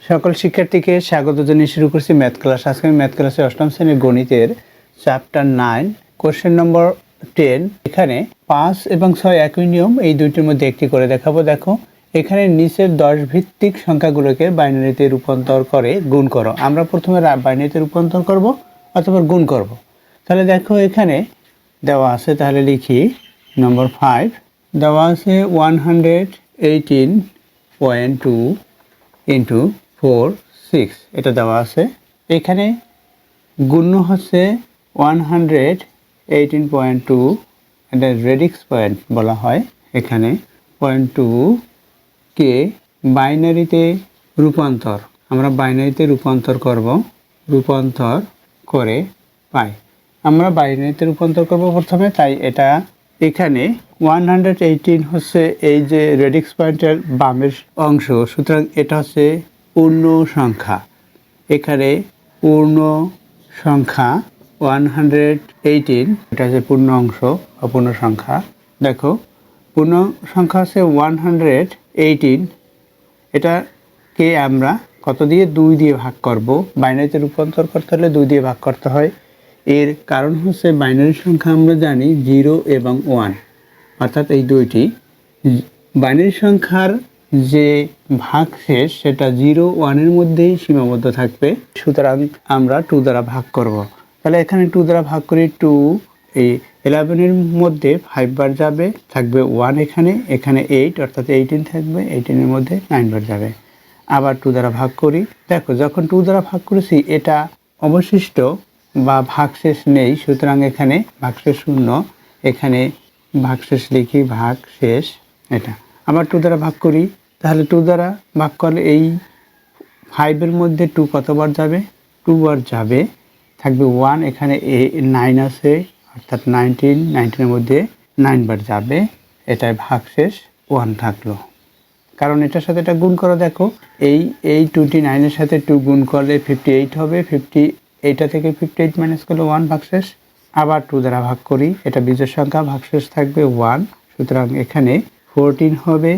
সকল শিক্ষার্থীকে স্বাগত জানিয়ে শুরু করছি ম্যাথ ক্লাস। আজকে আমি ম্যাথ ক্লাসে অষ্টম শ্রেণীর গণিতের চ্যাপ্টার 9 কোশ্চেন নম্বর 10। এখানে 5 এবং 6 একই নিয়ম, এই দুইটির মধ্যে একটি করে দেখাবো। দেখো এখানে নিচের 10 ভিত্তিক সংখ্যাগুলোকে বাইনারিতে রূপান্তর করে গুণ করো। আমরা প্রথমে বাইনারিতে রূপান্তর করব অথবা গুণ করব। তাহলে দেখো এখানে দেওয়া আছে, তাহলে লিখি নম্বর 5 দেওয়া আছে 118.2 ইন্টু 4 6, এটা দেওয়া আছে। এখানে গুণ্য হচ্ছে 118.2, এটা রেডিক্স পয়েন্ট বলা হয়। এখানে 0.2 কে বাইনারিতে রূপান্তর, আমরা বাইনারিতে রূপান্তর করব, রূপান্তর করে পাই। আমরা বাইনারিতে রূপান্তর করব প্রথমে, তাই এটা এখানে 118 হচ্ছে এই যে রেডিক্স পয়েন্টের বামের অংশ, সুতরাং এটা হচ্ছে পূর্ণ সংখ্যা। এখানে পূর্ণ সংখ্যা 118, এটা হচ্ছে পূর্ণ অংশ অপূর্ণ সংখ্যা। দেখো পূর্ণ সংখ্যা হচ্ছে 118, এটাকে আমরা কত দিয়ে 2 দিয়ে ভাগ করব। বাইনারিতে রূপান্তর করতে হলে 2 দিয়ে ভাগ করতে হয়। এর কারণ হচ্ছে বাইনারি সংখ্যা আমরা জানি 0 এবং 1, অর্থাৎ এই দুইটি বাইনারি সংখ্যার যে ভাগশেষ সেটা 0 1-এর মধ্যেই সীমাবদ্ধ থাকবে, সুতরাং আমরা 2 দ্বারা ভাগ করব। তাহলে এখানে 2 দ্বারা ভাগ করি, 2 এই 11-এর মধ্যে 5 বার যাবে, থাকবে 1, এখানে 8, অর্থাৎ 18 থাকবে, 18-এর মধ্যে 9 বার যাবে। আবার 2 দ্বারা ভাগ করি, দেখো যখন 2 দ্বারা ভাগ করেছি এটা অবশিষ্ট বা ভাগশেষ নেই, সুতরাং এখানে ভাগশেষ শূন্য, এখানে ভাগশেষ লিখি ভাগশেষ এটা। আবার 2 দ্বারা ভাগ করি, তাহলে 2 দ্বারা ভাগ করলে এই 5-এর মধ্যে 2 কতবার যাবে, 2 বার যাবে, থাকবে 1, এখানে 9 আছে, অর্থাৎ 19-এর মধ্যে 9 বার যাবে, এটাই ভাগশেষ 1 থাকলো। কারণ এটার সাথে এটা গুণ করো, দেখো এই 29-এর সাথে 2 গুণ করলে 58 হবে, 50 এইটা থেকে 58 মাইনাস করলে 1 ভাগশেষ। আবার 2 দ্বারা ভাগ করি, এটা বিজোড় সংখ্যা, ভাগশেষ থাকবে 1, সুতরাং এখানে 14 হবে,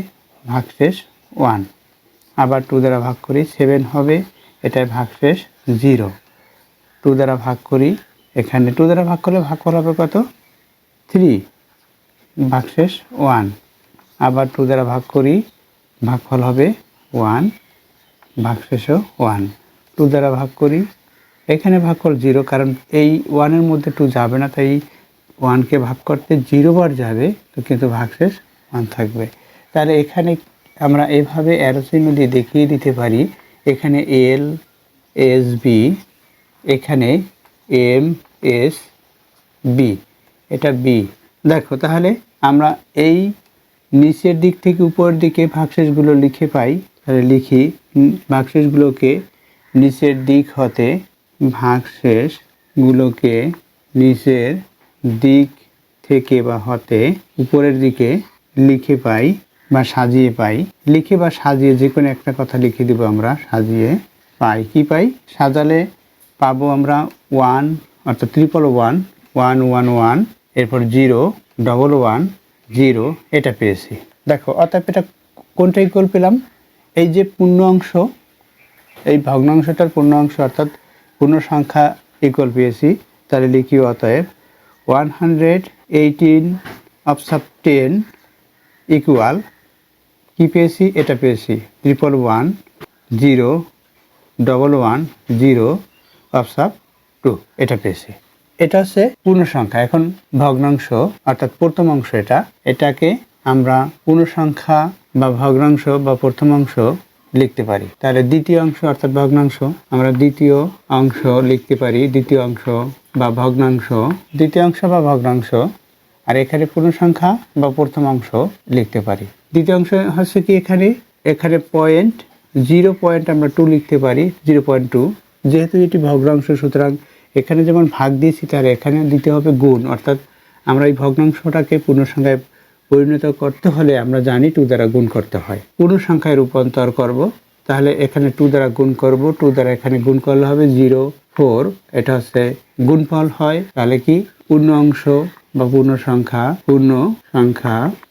ভাগশেষ 1। আবার 2 দ্বারা ভাগ করি, 7 হবে, এটাই ভাগশেষ 0। 2 দ্বারা ভাগ করি, এখানে 2 দ্বারা ভাগ করলে ভাগফল হবে কত, 3, ভাগশেষ 1। আবার 2 দ্বারা ভাগ করি, ভাগফল হবে 1, ভাগশেষও 1। 2 দ্বারা ভাগ করি, এখানে ভাগফল 0, কারণ এই 1-এর মধ্যে 2 যাবে না, তাই 1-কে ভাগ করতে 0 বার যাবে, তো কিন্তু ভাগশেষ 1 থাকবে। তাহলে এখানে আমরা এভাবে অ্যারো চিহ্ন দিয়ে দেখিয়ে দিতে পারি, এখানে এল এস বি, এখানে এম এস বি, এটা বি। দেখো তাহলে আমরা এই নিচের দিক থেকে উপরের দিকে ভাগশেষগুলো লিখে পাই। তাহলে লিখি ভাগশেষগুলোকে নিচের দিক হতে, ভাগশেষগুলোকে নিচের দিক থেকে বা হতে উপরের দিকে লিখে পাই বা সাজিয়ে পাই। লিখে বা সাজিয়ে যে কোনো একটা কথা লিখে দিব আমরা, সাজিয়ে পাই। কি পাই, সাজালে পাবো আমরা 1, অর্থাৎ 111 111, এরপর 0 111 0, এটা পেয়েছি। দেখো অতএব এটা কোনটা ইকুয়াল পেলাম, এই যে পূর্ণ অংশ, এই ভগ্নাংশটার পূর্ণ অংশ অর্থাৎ পূর্ণ সংখ্যা ইকুয়াল পেয়েছি। তাহলে লিখি অতএব 118/10 ইকুয়াল কি পেয়েছি, এটা পেয়েছি 111 0 111 0/2, এটা পেয়েছি। এটা হচ্ছে পূর্ণ সংখ্যা। এখন ভগ্নাংশ অর্থাৎ প্রথম অংশ, এটাকে আমরা পূর্ণ সংখ্যা বা ভগ্নাংশ বা প্রথম অংশ লিখতে পারি। তাহলে দ্বিতীয় অংশ অর্থাৎ ভগ্নাংশ, আমরা দ্বিতীয় অংশ লিখতে পারি, দ্বিতীয় অংশ বা ভগ্নাংশ, দ্বিতীয় অংশ বা ভগ্নাংশ। আর এখানে পূর্ণ সংখ্যা বা প্রথম অংশ লিখতে পারি। দ্বিতীয় অংশ হচ্ছে কি, এখানে পয়েন্ট 0 আমরা 2 লিখতে পারি, 0.2, যেহেতু এটি ভগ্নাংশ, সুতরাং এখানে যেমন ভাগ দিয়েছি তাহলে এখানে দিতে হবে গুণ, অর্থাৎ আমরা এই ভগ্নাংশটাকে পূর্ণ সংখ্যায় পরিণত করতে হলে আমরা জানি 2 দ্বারা গুণ করতে হয়। পূর্ণ সংখ্যায় রূপান্তর করব, তাহলে এখানে 2 দ্বারা গুণ করব, 2 দ্বারা এখানে গুণ করলে হবে 0 4, এটা হচ্ছে গুণফল হয়। তাহলে কি পূর্ণ অংশ বা পূর্ণ সংখ্যা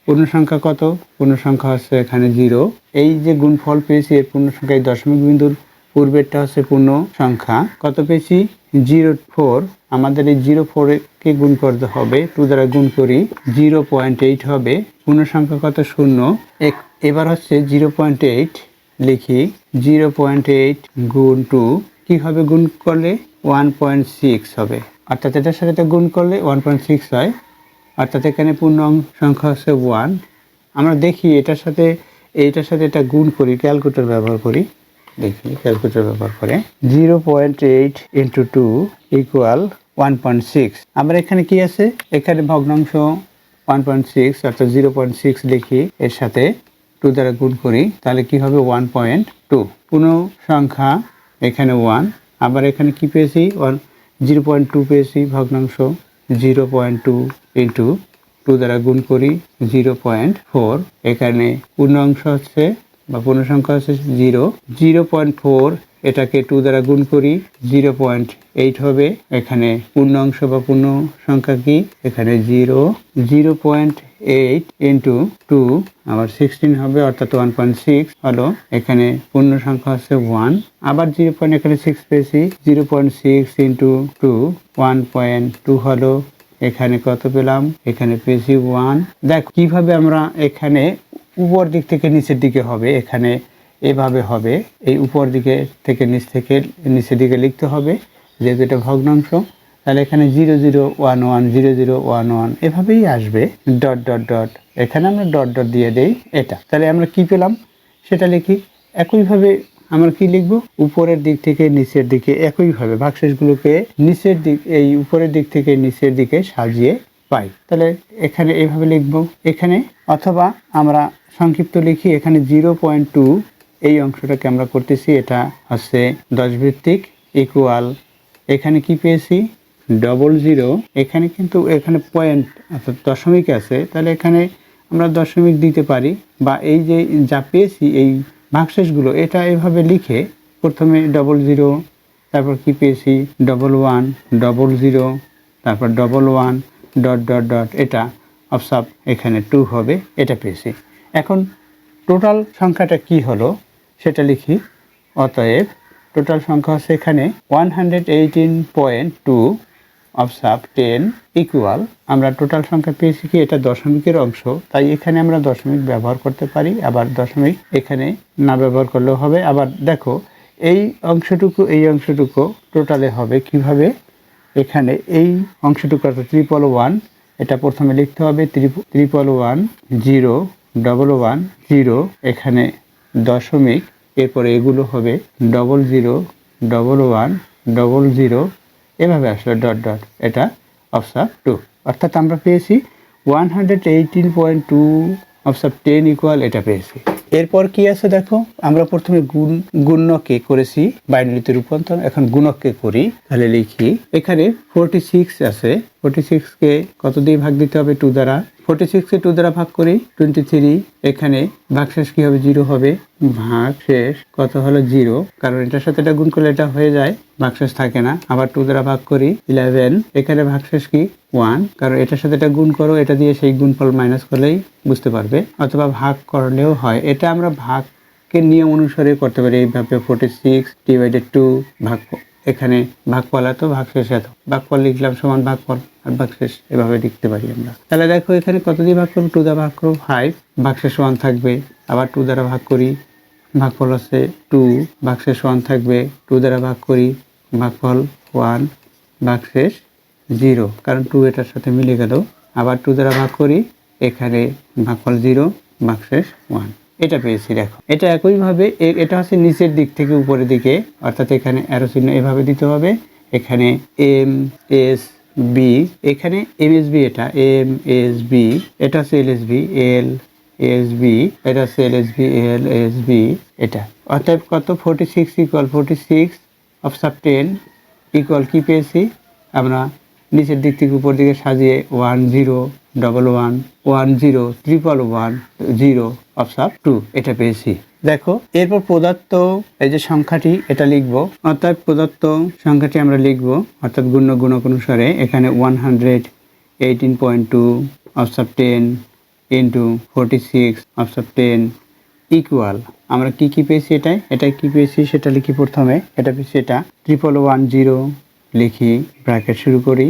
পূর্ণ সংখ্যা কত? পূর্ণ সংখ্যা হচ্ছে এখানে 0। এই যে গুণফল পেয়েছি এর পূর্ণ সংখ্যা এই দশমিক বিন্দুর পূর্বেরটা হচ্ছে পূর্ণ সংখ্যা। কত পেয়েছি? 0.4। আমাদের এই 0.4 কে গুণ করতে হবে, 2 দ্বারা গুণ করি 0.8 হবে। পূর্ণ সংখ্যা কত? 0। এবার হচ্ছে 0.8 লিখি, 0.8 গুণ 2 কি হবে? গুণ করলে 1.6 হবে, অর্থাৎ এটার সাথে এটা গুণ করলে 1.6 হয়, অর্থাৎ এখানে পূর্ণ সংখ্যা হচ্ছে 1। আমরা দেখি এটার সাথে এটা গুণ করি, ক্যালকুলেটর ব্যবহার করি, দেখি ক্যালকুলেটর ব্যবহার করে 0.8 ইন্টু 2 ইকুয়াল 1.6। আবার এখানে কি আছে? এখানে ভগ্নাংশ 1.6 অর্থাৎ 0.6 লিখি, এর সাথে 2 দ্বারা গুণ করি, তাহলে কি হবে? 1.2। পূর্ণ সংখ্যা এখানে 1। আবার এখানে কি পেয়েছি? 0.2 পেয়েছি, ভগ্নাংশ 0.2 ইন্টু 2 দ্বারা গুণ করি 0.4। এখানে পূর্ণ অংশ হচ্ছে বা পূর্ণ সংখ্যা হচ্ছে 0। 0.4 এটাকে 2 দ্বারা গুণ করি 0.8 হবে। এখানে পূর্ণ অংশ বা পূর্ণ সংখ্যা কি? এখানে 0.8 ইন্টু 2 আবার 16 হবে, অর্থাৎ 1.6 হলো। এখানে পূর্ণ সংখ্যা হচ্ছে 1। আবার 0. এখানে 6 পেয়েছি, 0.6 ইন্টু 2 1.2 হলো। এখানে কত পেলাম? এখানে পেয়েছি 1। দেখ কিভাবে আমরা এখানে উপর দিক থেকে নিচের দিকে হবে, এখানে এভাবে হবে, এই উপর দিকে থেকে নিচের দিকে লিখতে হবে, যেহেতু এটা ভগ্নাংশ। তাহলে এখানে 0011 0011 এভাবেই আসবে, ডট ডট ডট। এখানে আমরা ডট ডট দিয়ে দেই এটা। তাহলে আমরা কি পেলাম সেটা লিখি। একইভাবে আমরা কি লিখব? উপরের দিক থেকে নিচের দিকে একইভাবে ভাগশেষগুলোকে নিচের দিক, এই উপরের দিক থেকে নিচের দিকে সাজিয়ে পাই। তাহলে এখানে এইভাবে লিখব এখানে, অথবা আমরা সংক্ষিপ্ত লিখি। এখানে 0.2 এই অংশটাকে আমরা করতেছি, এটা হচ্ছে 10 ভিত্তিক ইকুয়াল, এখানে কি পেয়েছি? 00। এখানে কিন্তু এখানে পয়েন্ট অর্থাৎ দশমিক আছে, তাহলে এখানে আমরা দশমিক দিতে পারি, বা এই যে যা পেয়েছি এই ভাগশেষগুলো এটা এভাবে লিখে প্রথমে 00, তারপর কি পেয়েছি 11 00, তারপর 11 ডট ডট ডট, এটা অবসাপ এখানে 2 হবে, এটা পেয়েছি। এখন টোটাল সংখ্যাটা কি হলো সেটা লিখি। অতএব টোটাল সংখ্যা হচ্ছে এখানে 118.2 অবসাপ 10 ইকুয়াল, আমরা টোটাল সংখ্যা পেয়েছি কি? এটা দশমিকের অংশ, তাই এখানে আমরা দশমিক ব্যবহার করতে পারি, আবার দশমিক এখানে না ব্যবহার করলেও হবে। আবার দেখো এই অংশটুকু টোটালে হবে কিভাবে? এখানে এই অংশটুকু অর্থাৎ 111, এটা প্রথমে লিখতে হবে 111 0 11 0, এখানে দশমিক, এরপরে এগুলো হবে 00 11 00, এভাবে আসলে ডট ডট, এটা অবসাপ 2। অর্থাৎ আমরা পেয়েছি 118.2 অবসাপ 10 ইকুয়াল, এটা পেয়েছি। এরপর কি আছে দেখো, আমরা প্রথমে গুণকে করেছি বাইনারিতে রূপান্তর, এখন গুণককে করি। তাহলে লিখি এখানে 46 আছে, 46 কে কত দিয়ে ভাগ দিতে হবে? 2 দ্বারা। 46 কে 2 দ্বারা ভাগ করি 23, এখানে ভাগশেষ কি হবে? 0 হবে। ভাগশেষ কত হলো? 0, কারণ এটার সাথে এটা গুণ করলে এটা হয়ে যায়, ভাগশেষ থাকে না। আবার 2 দ্বারা ভাগ করি 11, এখানে ভাগশেষ কি? 1, কারণ এটার সাথে এটা গুণ করো, এটা দিয়ে সেই গুণফল মাইনাস করলেই বুঝতে পারবে, অথবা ভাগ করলেও হয়। এটা আমরা ভাগকে নিয়ম অনুসারে করতে পারি এইভাবে, 46/2 ভাগ, এখানে ভাগফল এত, ভাগশেষ এত, ভাগফল লিখলাম সমান ভাগফল আর ভাগশেষ, এভাবে লিখতে পারি আমরা। তাহলে দেখো এখানে কত দিয়ে ভাগ করবো? 2 দ্বারা ভাগ করবো 5, ভাগশেষ 1 থাকবে। আবার 2 দ্বারা ভাগ করি, ভাগফল হচ্ছে 2, ভাগশেষ 1 থাকবে। 2 দ্বারা ভাগ করি, ভাগফল 1, ভাগশেষ 0, কারণ 2 এটার সাথে মিলে গেল। আবার 2 দ্বারা ভাগ করি, এখানে ভাগফল 0, ভাগশেষ 1, এটা পেয়েছি। দেখো এটা একইভাবে, এটা হচ্ছে নিচের দিক থেকে উপরের দিকে, অর্থাৎ এখানে অ্যারো চিহ্ন এভাবে দিতে হবে। এখানে এম এস বি, এখানে এম এস বি, এটা এম এস বি, এটা হচ্ছে L S B, L S B, এটা হচ্ছে L S B, L S B, এটা। অর্থাৎ কত? 46 ইকুয়াল 46 অবসাপ 10 ইকুয়াল কি পেয়েছি আমরা? নিচের দিক থেকে উপর দিকে সাজিয়ে 10 11 10 111 0 অবসাপ 2, এটা পেয়েছি। দেখো এরপর প্রদত্ত এই যে সংখ্যাটি, এটা লিখবো, অর্থাৎ প্রদত্ত সংখ্যাটি আমরা লিখবো, অর্থাৎ গুণক অনুসারে। এখানে 118.2 অবসাপ 10 ইন্টু 46 অফসাপ 10 ইকুয়াল আমরা কি পেয়েছি এটা কি পেয়েছি সেটা লিখি প্রথমে। এটা পেয়েছি এটা 1110 লিখি, ব্র্যাকেট শুরু করি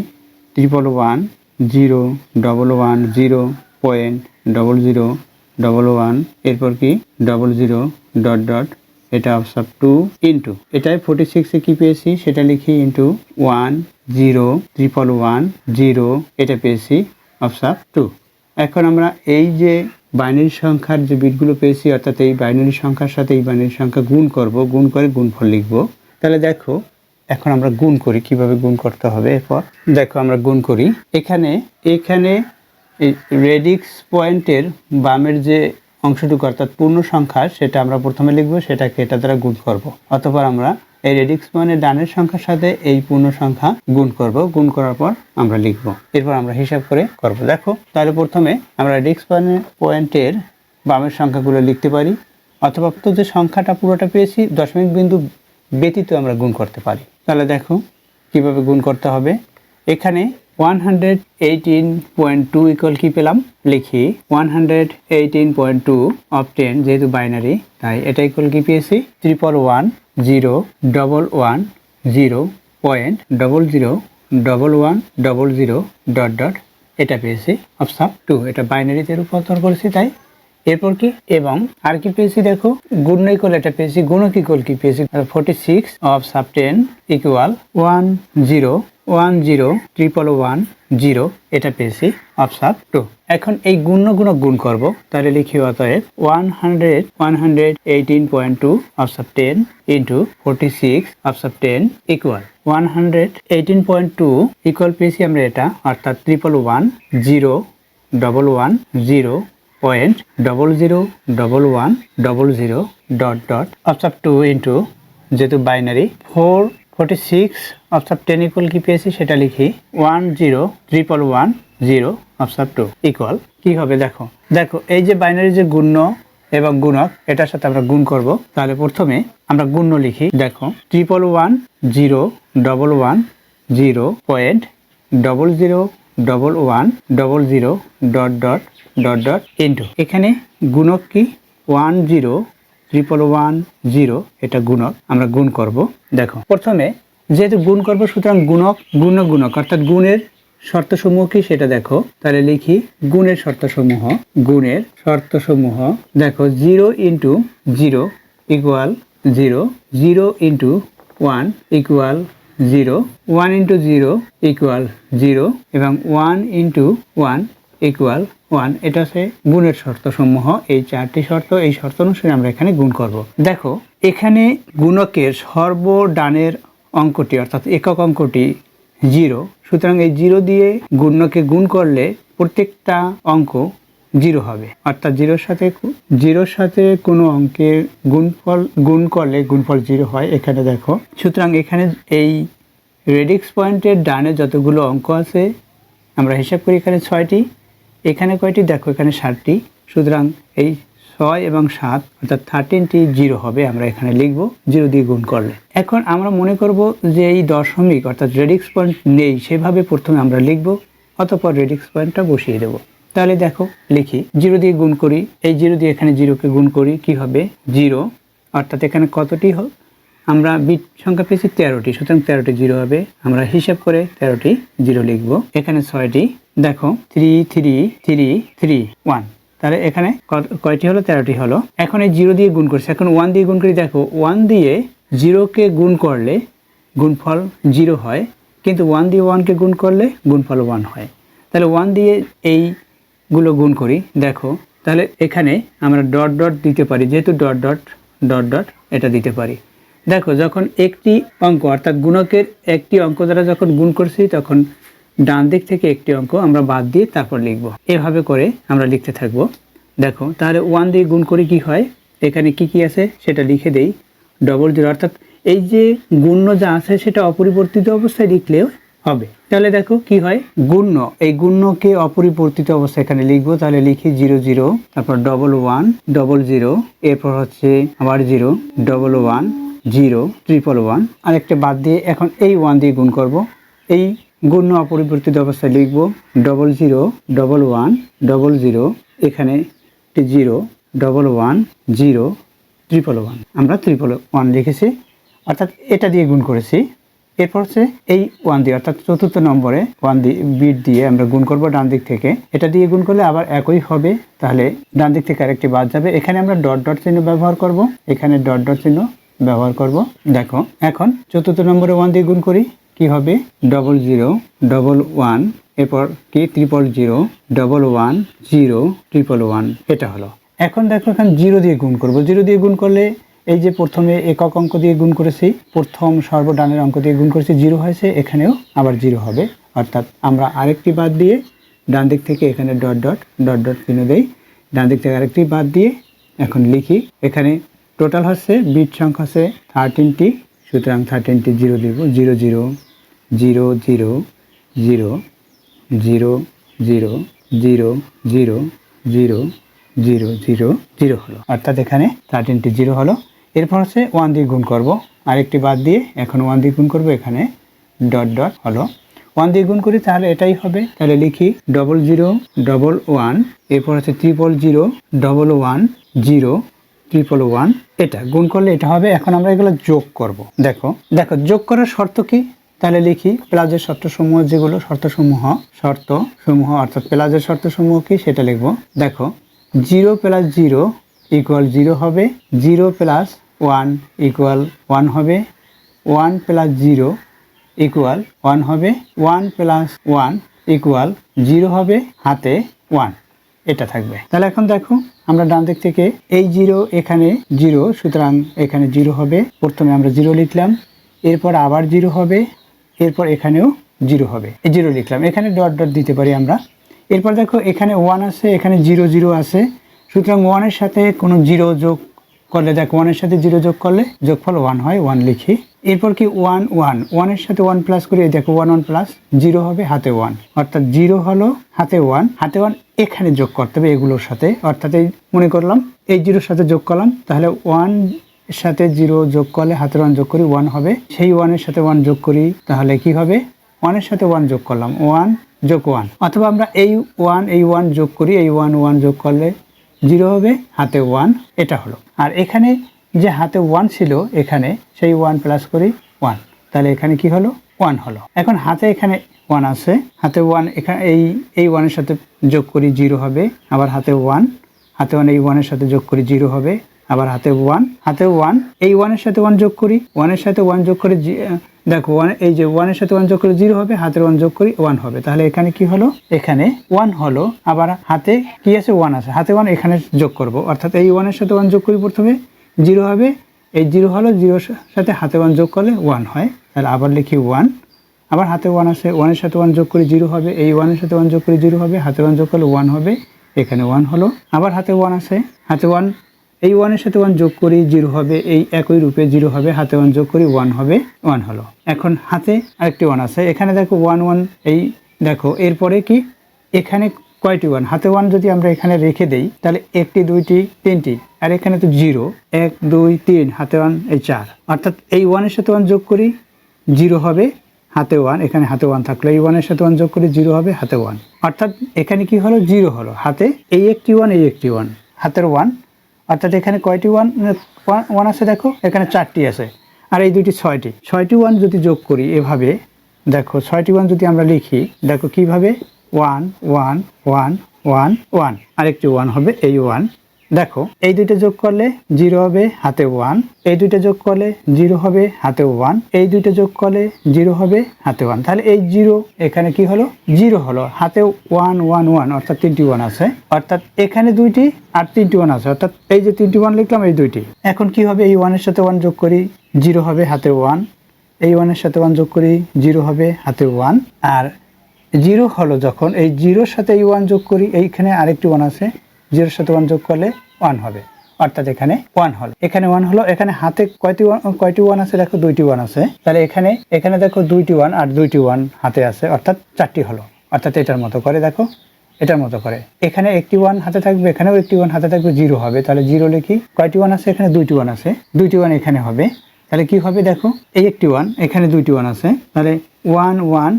1110.0011 এরপর কি 00 ডট ডট এটা অফসাপ 2 ইন্টু এটাই 46 এ কি পেয়েছি সেটা লিখি ইন্টু 101110 এটা পেয়েছি অফসাপ 2। এখন আমরা এই যে বাইনারি সংখ্যার যে বিটগুলো পেয়েছি অর্থাৎ এই বাইনারি সংখ্যার সাথে এই বাইনারি সংখ্যা গুণ করব, গুণ করে গুণফল লিখব। তাহলে দেখো এখন আমরা গুণ করি, কিভাবে গুণ করতে হবে। এরপর দেখো আমরা গুণ করি। এখানে রেডিক্স পয়েন্টের বামের যে অংশটুকু অর্থাৎ পূর্ণ সংখ্যা সেটা আমরা প্রথমে লিখব, সেটাকে এটা দ্বারা গুণ করব। অথবা আমরা এই রেডিক্স পয়েন্টের ডানের সংখ্যার সাথে এই পূর্ণ সংখ্যা গুণ করব, গুণ করার পর আমরা লিখব। এরপর আমরা হিসাব করে করব। দেখো তাহলে প্রথমে আমরা রেডিক্স পয়েন্টের বামের সংখ্যাগুলো লিখতে পারি, অথবা তো যে সংখ্যাটা পুরোটা পেয়েছি দশমিক বিন্দু ব্যতীত আমরা গুণ করতে পারি। তাহলে দেখো কিভাবে গুণ করতে হবে। এখানে 118.2 ইকুয়াল কি পেলাম লিখি 118.2 অফ 10 যেহেতু বাইনারি তাই এটা ইকুয়াল কি পেয়েছি 11101100.001100 ডট ডট এটা পেয়েছি অফসাপ 2। এটা বাইনারিতে রূপান্তর করেছি তাই। এরপর কি এবং আর কি পেয়েছি দেখো গুণ ইকুয়াল এটা পেয়েছি, গুণক ইকুয়াল কি পেয়েছি 46 অফসাপ 10 ইকুয়াল 10101110 এটা পেয়েছি অফসাপ 2। এখন এই গুণক গুণ করব, তাহলে লিখি অতএব 118.2 অফসাপ 10 ইন্টু 46 অফসাপ 10 ইকুয়াল 118.2 ইকুয়াল পেয়েছি আমরা এটা অর্থাৎ 1110.001100 ডট ডট অফসাপ 2 ইন্টু যেহেতু বাইনারি 46 অফসাপ 10 ইকুয়াল কি পেয়েছি সেটা লিখি 1011110 অফসাপ 2 ইকুয়াল কি হবে দেখো এই যে বাইনারি যে গুণ্য এবং গুণক এটার সাথে আমরা গুণ করব। তাহলে প্রথমে আমরা গুণ্য লিখি। দেখো 1110.001100 dot dot dot dot into এখানে গুণক কি 10110 এটা গুণক আমরা গুণ করব। দেখো প্রথমে যেহেতু গুণ করব সুতরাং গুণক অর্থাৎ গুণের শর্তসমূহ কি সেটা দেখো। তাহলে লিখি গুণের শর্তসমূহ দেখো 0 into 0 equal 0, 0 into 1 equal 0, 1 into 0 equal 0 এবং 1 ইন্টু 1 ইকুয়াল 1। এটা হচ্ছে গুণের শর্তসমূহ। এই চারটি শর্ত, এই শর্ত অনুসারে আমরা এখানে গুণ করব। দেখো এখানে গুণকের সর্বডানের অঙ্কটি অর্থাৎ একক অঙ্কটি 0, সুতরাং এই 0 দিয়ে গুণকে গুণ করলে প্রত্যেকটা অঙ্ক 0 হবে, অর্থাৎ জিরোর সাথে কোনো অঙ্কের গুণ করলে গুণফল 0 হয়। এখানে দেখো সুতরাং এখানে এই রেডিক্স পয়েন্টের ডানে যতগুলো অঙ্ক আছে আমরা হিসাব করি এখানে 6টি, এখানে কয়টি দেখো এখানে 7টি, সুতরাং এই 6 এবং 7 অর্থাৎ 13টি 0 হবে, আমরা এখানে লিখব 0 দিয়ে গুণ করলে। এখন আমরা মনে করব যে এই দশমিক অর্থাৎ রেডিক্স পয়েন্ট নেই, সেভাবে প্রথমে আমরা লিখব, অতঃপর রেডিক্স পয়েন্টটা বসিয়ে দেব। তাহলে দেখো লিখি 0 দিয়ে গুণ করি, এই 0 দিয়ে এখানে 0কে গুণ করি কি হবে 0, অর্থাৎ এখানে কতটি আমরা বিট সংখ্যা পেয়েছি 13টি, সুতরাং 13টি 0 হবে। আমরা হিসাব করে 13টি 0 লিখব। এখানে 6টি দেখো 3 3 3 3 1, তাহলে এখানে কয়টি হলো 13টি হলো। এখন এই 0 দিয়ে গুণ করছি, এখন 1 দিয়ে গুণ করি। দেখো 1 দিয়ে 0কে গুণ করলে গুণফল 0 হয়, কিন্তু 1 দিয়ে 1কে গুণ করলে গুণফল 1 হয়। তাহলে 1 দিয়ে এইগুলো গুণ করি। দেখো তাহলে এখানে আমরা ডট ডট দিতে পারি, যেহেতু ডট ডট ডট ডট এটা দিতে পারি। দেখো যখন একটি অঙ্ক অর্থাৎ গুণকের একটি অঙ্ক দ্বারা যখন গুণ করছি তখন ডান দিক থেকে একটি অঙ্ক আমরা বাদ দিয়ে তারপর লিখব। এভাবে করে আমরা লিখতে থাকব। দেখো তাহলে 1 দিয়ে গুণ করে কি হয়, এখানে কি আছে সেটা লিখে দেই 00, অর্থাৎ এই যে গুণ্য যা আছে সেটা অপরিবর্তিত অবস্থায় লিখলেও হবে। তাহলে দেখো কি হয় গুণ্য, এই গুণ্যকে অপরিবর্তিত অবস্থায় এখানে লিখব। তাহলে লিখি 00, তারপর 11 00, এরপর হচ্ছে আবার 0 11 0 111, আরেকটা বাদ দিয়ে এখন এই 1 দিয়ে গুণ করব। এই গুণ্য অপরিবর্তিত অবস্থায় লিখব 00 11 00 এখানে 0 11 0 111 আমরা 111 লিখেছি, অর্থাৎ এটা দিয়ে গুণ করেছি। এরপর হচ্ছে এই 1 দিয়ে, অর্থাৎ চতুর্থ নম্বরে 1 দিয়ে বিট দিয়ে আমরা গুণ করব ডান দিক থেকে। এটা দিয়ে গুণ করলে আবার একই হবে, তাহলে ডান দিক থেকে আরেকটি বাদ যাবে। এখানে আমরা ডট ডট চিহ্ন ব্যবহার করব, এখানে ডট ডট চিহ্ন ব্যবহার করব। দেখো এখন চতুর্থ নম্বরে 1 দিয়ে গুণ করি, কি হবে 00 11, এরপর কি 000 11 0 111, এটা হলো। এখন দেখো এখানে 0 দিয়ে গুণ করব। 0 দিয়ে গুণ করলে এই যে প্রথমে একক অঙ্ক দিয়ে গুণ করেছি, প্রথম সর্বডানের অঙ্ক দিয়ে গুণ করেছি, 0 হয়েছে, এখানেও আবার 0 হবে। অর্থাৎ আমরা আরেকটি বাদ দিয়ে ডান দিক থেকে এখানে ডট ডট ডট ডট চিহ্ন দেই, ডান দিক থেকে আরেকটি বাদ দিয়ে এখন লিখি। এখানে টোটাল হচ্ছে বিট সংখ্যা আছে 13টি, সুতরাং 13টি 0 দিব। 0 0 0 0 0 0 0 0 0 0 0 0 0 হলো, অর্থাৎ এখানে 13টি 0 হলো। এরপর হচ্ছে 1 দিয়ে গুণ করব, আরেকটি বাদ দিয়ে এখন 1 দিয়ে গুণ করব, এখানে ডট ডট হলো। 1 দিয়ে গুণ করি তাহলে এটাই হবে, তাহলে লিখি 00 11, এরপর হচ্ছে 000 11 0 111, এটা গুণ করলে এটা হবে। এখন আমরা এগুলো যোগ করব। দেখো দেখো যোগ করার শর্ত কি, তাহলে লিখি প্লাজের শর্তসমূহ, যেগুলো শর্তসমূহ অর্থাৎ প্লাজের শর্তসমূহ কি সেটা লিখব। দেখো 0 + 0 = 0 হবে, 0 + 1 = 1 হবে, 1 + 0 = 1 হবে, 1 + 1 = 0 হবে, হাতে 1 এটা থাকবে। তাহলে এখন দেখো আমরা ডান দিক থেকে এই 0 এখানে 0, সুতরাং এখানে 0 হবে। প্রথমে আমরা 0 লিখলাম, এরপর আবার 0 হবে, এরপর এখানেও 0 হবে, এই 0 লিখলাম, এখানে ডট ডট দিতে পারি আমরা। এরপর দেখো এখানে 1 আছে, এখানে 0 0 আছে, সুতরাং 1 এর সাথে কোনো 0 যোগ করলে, দেখো 1 এর সাথে 0 যোগ করলে যোগফল 1 হয়, 1 লিখি। এরপর কি 1 1, 1 এর সাথে 1 প্লাস করি, দেখো 1 1 প্লাস 0 হবে, হাতে 1, অর্থাৎ 0 হলো, হাতে 1, হাতে 1 এখানে যোগ করতে হবে এগুলোর সাথে, অর্থাৎ এই মনে করলাম এই 0 সাথে যোগ করলাম, তাহলে 1 এর সাথে 0 যোগ করলে হাতের 1 যোগ করি 1 হবে, সেই 1 এর সাথে 1 যোগ করি, তাহলে কি হবে 1 এর সাথে 1 যোগ করলাম 1 যোগ 1, অথবা আমরা এই 1 যোগ করি, এই 1 যোগ করলে 0 হবে, হাতে 1, এটা হলো। আর এখানে যে হাতে 1 ছিল, এখানে সেই 1 প্লাস করি 1, তাহলে এখানে কি হলো 1 হলো। এখন হাতে এখানে 1 আছে, হাতে 1 এখানে এই 1 এর সাথে যোগ করি 0 হবে, আবার হাতে 1, হাতে 1 এই 1 এর সাথে যোগ করি 0 হবে, আবার হাতে 1, হাতে 1 এই 1 এর সাথে 1 যোগ করি, 1 এর সাথে 1 যোগ করে দেখো 1 এই যে 1 এর সাথে 1 যোগ করে 0 হবে, হাতের 1 যোগ করি 1 হবে, তাহলে এখানে কি হলো, এখানে 1 হলো। আবার হাতে কি আছে 1 আছে, হাতে 1 এখানে যোগ করব, অর্থাৎ এই 1 এর সাথে 1 যোগ করি, প্রথমে 0 হবে, এই 0 হলো, 0 এর সাথে হাতে 1 যোগ করলে 1 হয়, তাহলে আবার লিখি 1, আবার হাতে 1 আছে, 1 এর সাথে 1 যোগ করি 0 হবে, এই 1 এর সাথে 1 যোগ করি 0 হবে, হাতে 1 যোগ করলে 1 হবে, এখানে 1 হলো। আবার হাতে 1 আছে, হাতে 1 এই 1 এর সাথে 1 যোগ করি 0 হবে, এই একই রূপে 0 হবে, হাতে 1 যোগ করি 1 হবে, 1 হলো। এখন হাতে আরেকটি 1 আছে, এখানে দেখো 1 1, এই দেখো এরপরে কি এখানে কয়টি 1, হাতে 1 যদি আমরা এখানে রেখে দেই, তাহলে 1টি 2টি 3টি, আর এখানে তো 0 1 2 3, হাতে 1 এই 4, অর্থাৎ এই 1 এর সাথে 1 যোগ করি 0 হবে, হাতে 1, এখানে হাতে 1 থাকলে এই 1 এর সাথে 1 যোগ করি 0 হবে, হাতে 1, অর্থাৎ এখানে কি হলো 0 হলো, হাতে এই একটি 1 এই একটি 1, হাতের 1, অর্থাৎ এখানে কয়টি 1 আছে, দেখো এখানে 4টি আছে, আর এই দুইটি 6টি 1 যদি যোগ করি এভাবে, দেখো 6টি 1 যদি আমরা লিখি, দেখো কিভাবে 1 1 1 1 1, আরেকটি 1 হবে, এই 1, দেখো এই দুইটা যোগ করলে 0 হবে, হাতে 1, এই দুইটা যোগ করলে 0 হবে, হাতে 1, এই দুইটা যোগ করলে 0 হবে, হাতে 1, তাহলে এই 0 এখানে কি হলো 0 হলো, হাতে 1 1 1, অর্থাৎ 3টি 1 আছে, অর্থাৎ এখানে 2টি আর 3টি 1 আছে, অর্থাৎ এই যে 3টি 1 লিখলাম, এই 2টি। এখন কি হবে, এই 1 এর সাথে 1 যোগ করি 0 হবে, হাতে 1, এই 1 এর সাথে 1 যোগ করি 0 হবে, হাতে 1, আর 0 হলো যখন এই 0 এর সাথে এই 1 যোগ করি, এইখানে আরেকটি 1 আছে, 0 এর সাথে 1 যোগ করলে 1 হবে, অর্থাৎ এখানে 1 হলো, এখানে 1 হলো। এখানে হাতে কয়টি 1 আছে, দেখো 2টি 1 আছে, তাহলে এখানে দেখো 2টি 1 আর 2টি 1 হাতে আছে, অর্থাৎ 4টি হলো, অর্থাৎ এটার মতো করে, দেখো এটার মতো করে, এখানে একটি 1 হাতে থাকবে, এখানেও একটি 1 হাতে থাকবে, 0 হবে, তাহলে 0 লিখি। কয়টি 1 আছে, এখানে 2টি 1 আছে, 2টি 1 এখানে হবে, তাহলে কি হবে, দেখো এই একটি 1, এখানে 2টি 1 আছে, তাহলে 1 1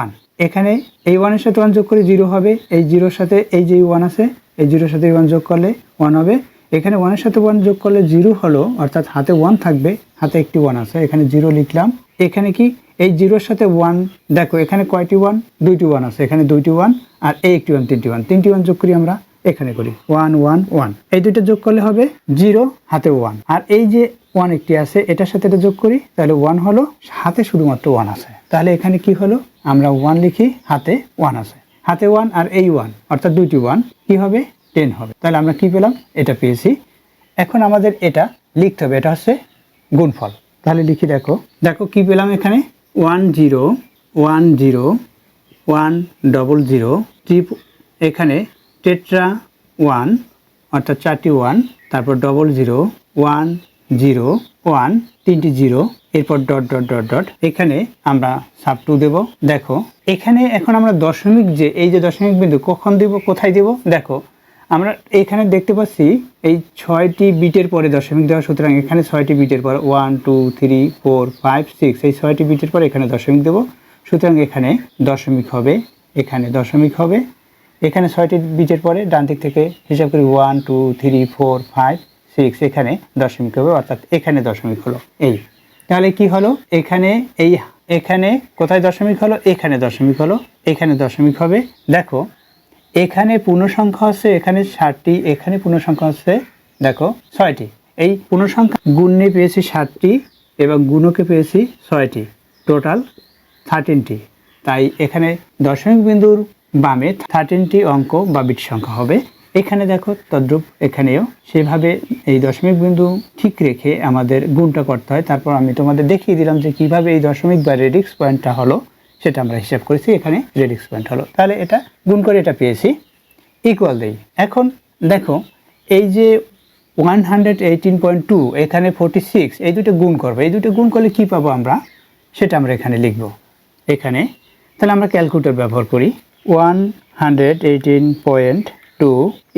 1, এখানে এই 1 এর সাথে 1 যোগ করে 0 হবে, এই 0 এর সাথে এই যে 1 আছে, এই 0-এর সাথে 1 যোগ করলে 1 হবে। এখানে 1-এর সাথে 1 যোগ করলে 0 হলো, অর্থাৎ হাতে 1 থাকবে, হাতে একটি 1 আছে, এখানে 0 লিখলাম। এখানে কি এই 0-এর সাথে 1, দেখো এখানে কয়টি 1, 2টি 1 আছে, এখানে 2টি 1 আর এই একটি 1, 3টি 1 যোগ করি আমরা, এখানে করি 1 1 1, এই দুইটা যোগ করলে হবে 0, হাতে 1, আর এই যে 1 একটি আছে এটার সাথে এটা যোগ করি, তাহলে 1 হলো, হাতে শুধুমাত্র 1 আছে। তাহলে এখানে কি হলো, আমরা 1 লিখি, হাতে 1 আছে, হাতে 1 আর এই 1 অর্থাৎ 2টি 1 কি হবে, 10 হবে। তাহলে আমরা কি পেলাম, এটা পেয়েছি। এখন আমাদের এটা লিখতে হবে, এটা হচ্ছে গুণফল। তাহলে লিখি, দেখো দেখো কি পেলাম, এখানে 1 0 1 0 1 0 0, এখানে টেট্রা 1 অর্থাৎ 4টি 1, তারপর 0 0 1 0 1, 3টি 0, এরপর ডট ডট ডট ডট, এখানে আমরা সাব 2 দেব। দেখো এখানে এখন আমরা দশমিক, যে এই যে দশমিক বিন্দু কখন দেব, কোথায় দেব, দেখো আমরা এখানে দেখতে পাচ্ছি এই 6টি বিটের পরে দশমিক দেওয়া, সুতরাং এখানে 6টি বিটের পর 1 2 3 4 5 6, এই 6টি বিটের পর এখানে দশমিক দেব, সুতরাং এখানে দশমিক হবে, এখানে দশমিক হবে। এখানে 6টি বিটের পরে ডান দিক থেকে হিসাব করি 1 2 3 4 5 6, এখানে দশমিক হবে, অর্থাৎ এখানে দশমিক হলো। এই তাহলে কি হলো, এখানে এই এখানে কোথায় দশমিক হলো, এখানে দশমিক হলো, এখানে দশমিক হবে। দেখো এখানে পূর্ণসংখ্যা আছে, এখানে 7টি, এখানে পূর্ণসংখ্যা আছে দেখো 6টি, এই পূর্ণসংখ্যা গুণে পেয়েছি 7টি এবং গুণকে পেয়েছি 6টি, টোটাল 13টি। তাই এখানে দশমিক বিন্দুর বামে 13টি অঙ্ক বা বিট সংখ্যা হবে। এখানে দেখো তদ্রূপ এখানেও সেভাবে এই দশমিক বিন্দু ঠিক রেখে আমাদের গুণটা করতে হয়। তারপর আমি তোমাদের দেখিয়ে দিলাম যে কিভাবে এই দশমিক বা রেডিক্স পয়েন্টটা হলো, সেটা আমরা হিসাব করেছি, এখানে রেডিক্স পয়েন্ট হলো। তাহলে এটা গুণ করে এটা পেয়েছি, ইকুয়াল দেই। এখন দেখো এই যে 118.2, এখানে 46, এই দুটো গুণ করবো, এই দুটো গুণ করলে কি পাবো আমরা, সেটা আমরা এখানে লিখব এখানে। তাহলে আমরা ক্যালকুলেটর ব্যবহার করি, 118.2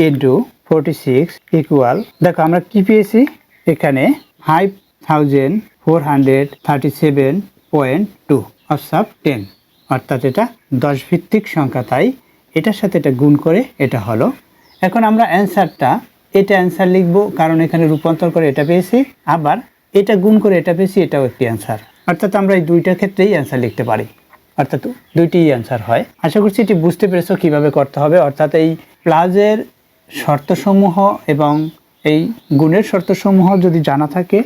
ইন্টু 46 ইকুয়াল, দেখো আমরা কি পেয়েছি, এখানে 5437.2 অর্থাৎ 10, অর্থাৎ এটা 10 ভিত্তিক সংখ্যা, তাই এটার সাথে এটা গুণ করে এটা হলো। এখন আমরা অ্যান্সারটা, এটা অ্যান্সার লিখব, কারণ এখানে রূপান্তর করে এটা পেয়েছি, আবার এটা গুণ করে এটা পেয়েছি, এটাও একটি অ্যান্সার, অর্থাৎ আমরা এই দুইটার ক্ষেত্রেই অ্যান্সার লিখতে পারি, অর্থাৎ দুইটিই অ্যান্সার হয়। আশা করছি এটি বুঝতে পেরেছো কিভাবে করতে হবে। অর্থাৎ এই প্লাসের শর্তসমূহ এবং এই গুণের শর্তসমূহ যদি জানা থাকে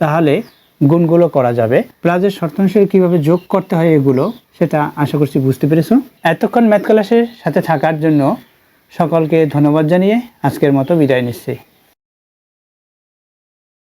তাহলে গুণগুলো করা যাবে। প্লাসের শর্ত অনুসারে কীভাবে যোগ করতে হয় এগুলো, সেটা আশা করছি বুঝতে পেরেছো। এতক্ষণ ম্যাথ ক্লাসের সাথে থাকার জন্য সকলকে ধন্যবাদ জানিয়ে আজকের মতো বিদায় নিচ্ছি।